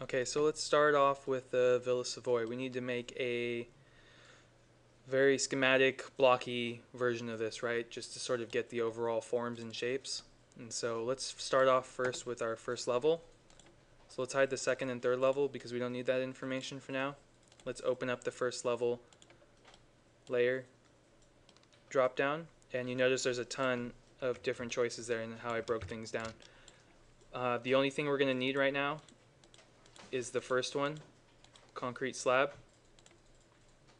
Okay, so let's start off with the Villa Savoye. We need to make a very schematic, blocky version of this, right? Just to sort of get the overall forms and shapes. And so let's start off first with our first level. So let's hide the second and third level because we don't need that information for now. Let's open up the first level layer drop down, and you notice there's a ton of different choices there and how I broke things down. The only thing we're going to need right now is the first one, concrete slab.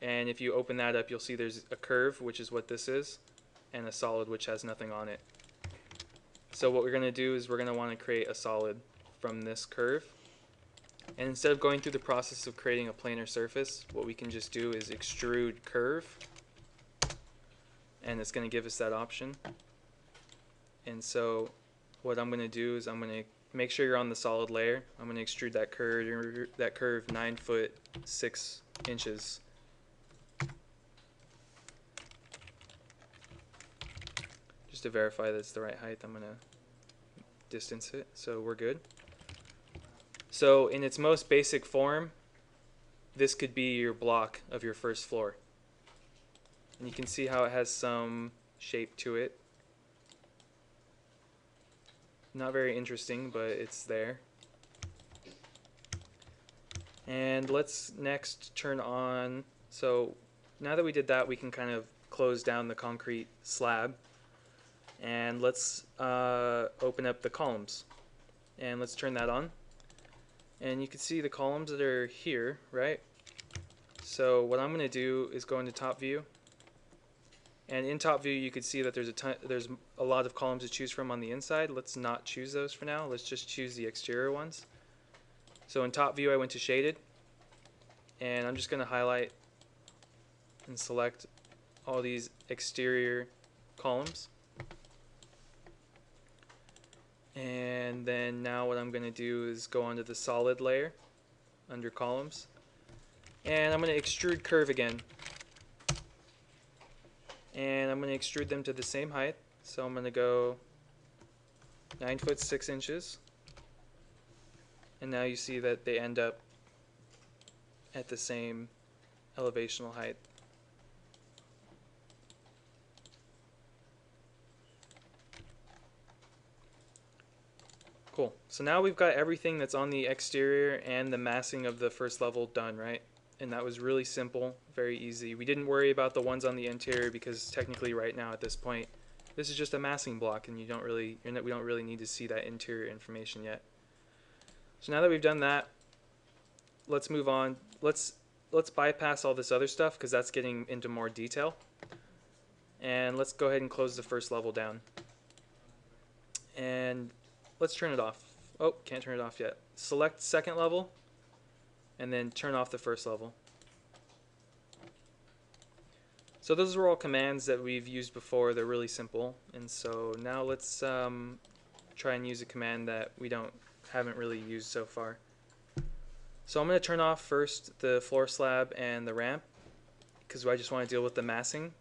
And if you open that up, you'll see there's a curve, which is what this is, and a solid, which has nothing on it. So what we're going to do is we're going to want to create a solid from this curve. And instead of going through the process of creating a planar surface, what we can just do is extrude curve, and it's going to give us that option. And so what I'm going to do is I'm going to make sure you're on the solid layer. I'm going to extrude that curve 9 foot 6 inches. Just to verify that it's the right height, I'm going to distance it, so we're good. So in its most basic form, this could be your block of your first floor. And you can see how it has some shape to it. Not very interesting, but it's there. And let's next turn on, so now that we did that, we can kind of close down the concrete slab. And let's open up the columns. And let's turn that on. And you can see the columns that are here, right? So what I'm going to do is go into top view. And in top view, you can see that there's a lot of columns to choose from on the inside. Let's not choose those for now. Let's just choose the exterior ones. So in top view, I went to shaded, and I'm just going to highlight and select all these exterior columns. And then now what I'm going to do is go onto the solid layer under columns, and I'm going to extrude curve again. And I'm going to extrude them to the same height. So I'm going to go 9 foot 6 inches. And now you see that they end up at the same elevational height. Cool. So now we've got everything that's on the exterior and the massing of the first level done, right? And that was really simple, very easy. We didn't worry about the ones on the interior because technically right now at this point, this is just a massing block, and we don't really need to see that interior information yet. So now that we've done that, let's move on. Let's bypass all this other stuff because that's getting into more detail. And let's go ahead and close the first level down. And let's turn it off. Oh, can't turn it off yet. Select second level, and then turn off the first level. So those are all commands that we've used before. They're really simple. And so now let's try and use a command that we haven't really used so far. So I'm going to turn off first the floor slab and the ramp because I just want to deal with the massing.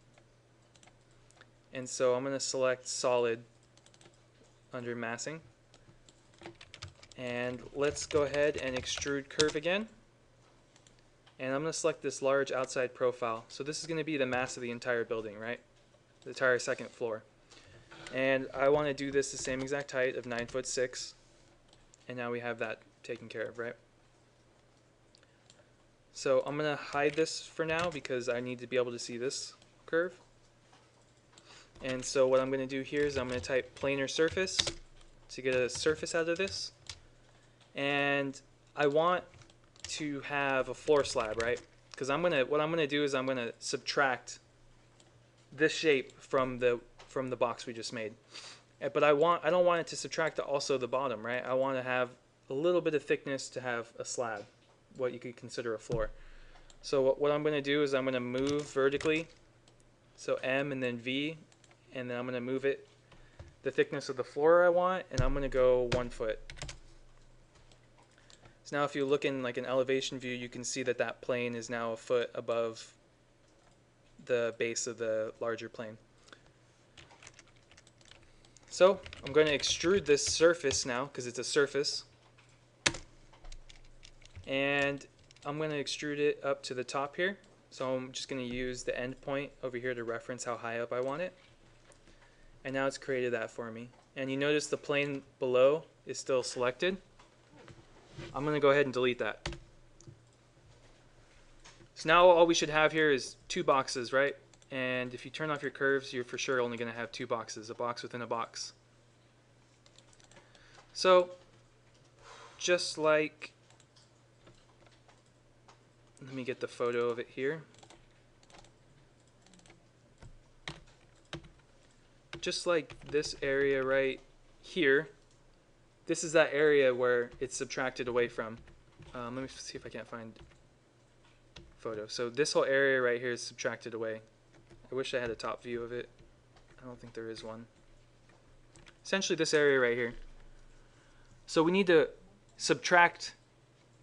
And so I'm going to select solid under massing. And let's go ahead and extrude curve again. And I'm going to select this large outside profile. So this is going to be the mass of the entire building, right? The entire second floor. And I want to do this the same exact height of 9 foot 6. And now we have that taken care of, right? So I'm going to hide this for now because I need to be able to see this curve. And so what I'm going to do here is I'm going to type planar surface to get a surface out of this. And I want to have a floor slab, right? Because what I'm gonna do is I'm gonna subtract this shape from the box we just made. But I don't want it to subtract also the bottom, right? I want to have a little bit of thickness to have a slab, what you could consider a floor. So what I'm gonna do is I'm gonna move vertically, so M and then V, and then I'm gonna move it the thickness of the floor I want, and I'm gonna go 1 foot. So now if you look in like an elevation view, you can see that that plane is now a foot above the base of the larger plane. So I'm going to extrude this surface now because it's a surface. And I'm going to extrude it up to the top here. So I'm just going to use the end point over here to reference how high up I want it. And now it's created that for me. And you notice the plane below is still selected. I'm going to go ahead and delete that. So now all we should have here is two boxes, right? And if you turn off your curves, you're for sure only going to have two boxes, a box within a box. So just like, let me get the photo of it here. Just like this area right here, this is that area where it's subtracted away from. Let me see if I can't find photo. So this whole area right here is subtracted away. I wish I had a top view of it. I don't think there is one. Essentially this area right here. So we need to subtract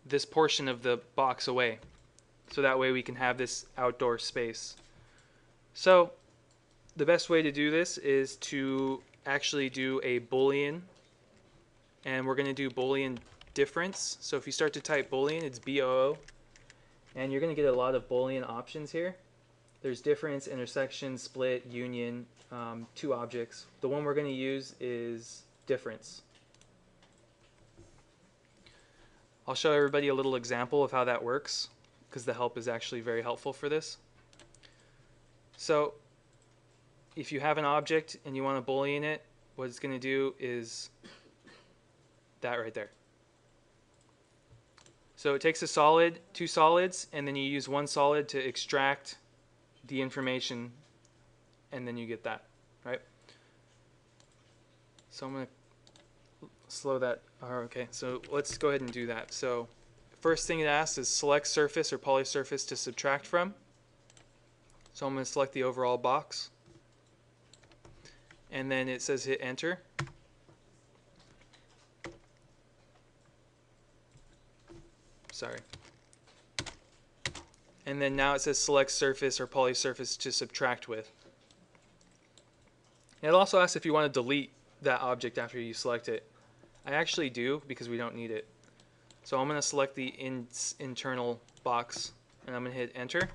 this portion of the box away, so that way we can have this outdoor space. So the best way to do this is to actually do a Boolean, and we're going to do Boolean Difference. So if you start to type Boolean, it's B-O-O, and you're going to get a lot of Boolean options here. There's difference, intersection, split, union, two objects. The one we're going to use is difference. I'll show everybody a little example of how that works, because the help is actually very helpful for this. So if you have an object and you want to Boolean it, what it's going to do is that right there. So it takes a solid, two solids, and then you use one solid to extract the information, and then you get that, right? So I'm going to slow that. Okay, so let's go ahead and do that. So first thing it asks is select surface or polysurface to subtract from. So I'm going to select the overall box, and then it says hit enter. Sorry. And then now it says select surface or polysurface to subtract with. And it also asks if you want to delete that object after you select it. I actually do, because we don't need it. So I'm going to select the internal box, and I'm going to hit enter.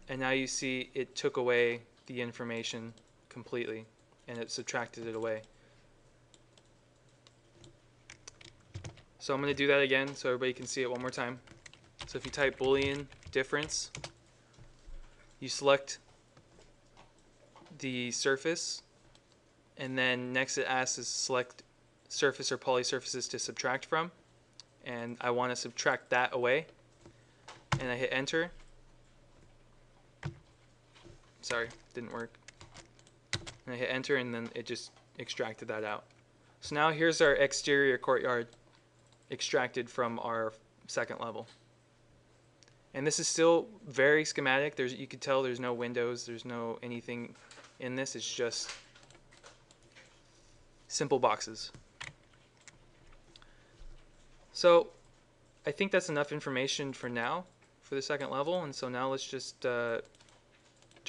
And now you see it took away the information completely, and it subtracted it away. So I'm going to do that again so everybody can see it one more time. So if you type Boolean Difference, you select the surface, and then next it asks is select surface or polysurfaces to subtract from, and I want to subtract that away, and I hit enter. Sorry, didn't work. And I hit enter, and then it just extracted that out. So now here's our exterior courtyard extracted from our second level. And this is still very schematic. You can tell there's no windows, there's no anything in this. It's just simple boxes. So I think that's enough information for now for the second level, and so now let's just turn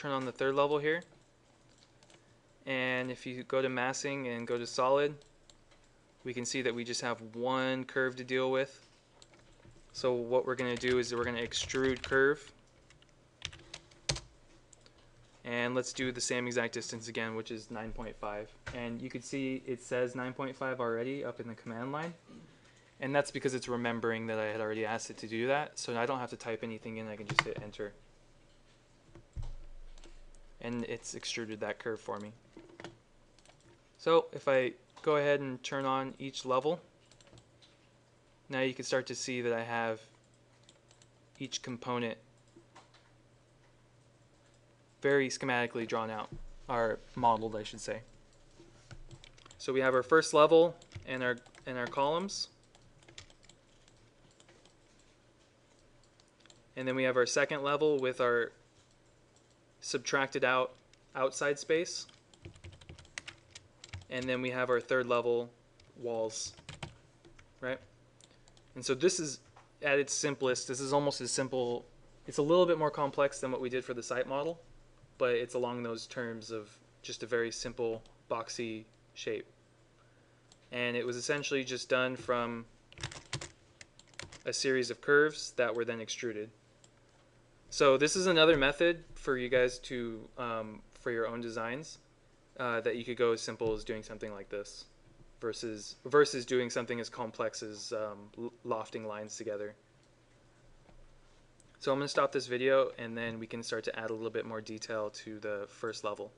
on the third level here. And if you go to massing and go to solid, we can see that we just have one curve to deal with. So what we're going to do is we're going to extrude curve, and let's do the same exact distance again, which is 9.5. And you can see it says 9.5 already up in the command line. And that's because it's remembering that I had already asked it to do that, so I don't have to type anything in, I can just hit enter. And it's extruded that curve for me. So if I go ahead and turn on each level, now you can start to see that I have each component very schematically drawn out, or modeled I should say. So we have our first level and our columns. And then we have our second level with our subtracted out outside space. And then we have our third level walls, right? And so this is at its simplest. This is almost as simple. It's a little bit more complex than what we did for the site model, but it's along those terms of just a very simple boxy shape. And it was essentially just done from a series of curves that were then extruded. So this is another method for you guys to, for your own designs, that you could go as simple as doing something like this versus doing something as complex as lofting lines together. So I'm going to stop this video and then we can start to add a little bit more detail to the first level.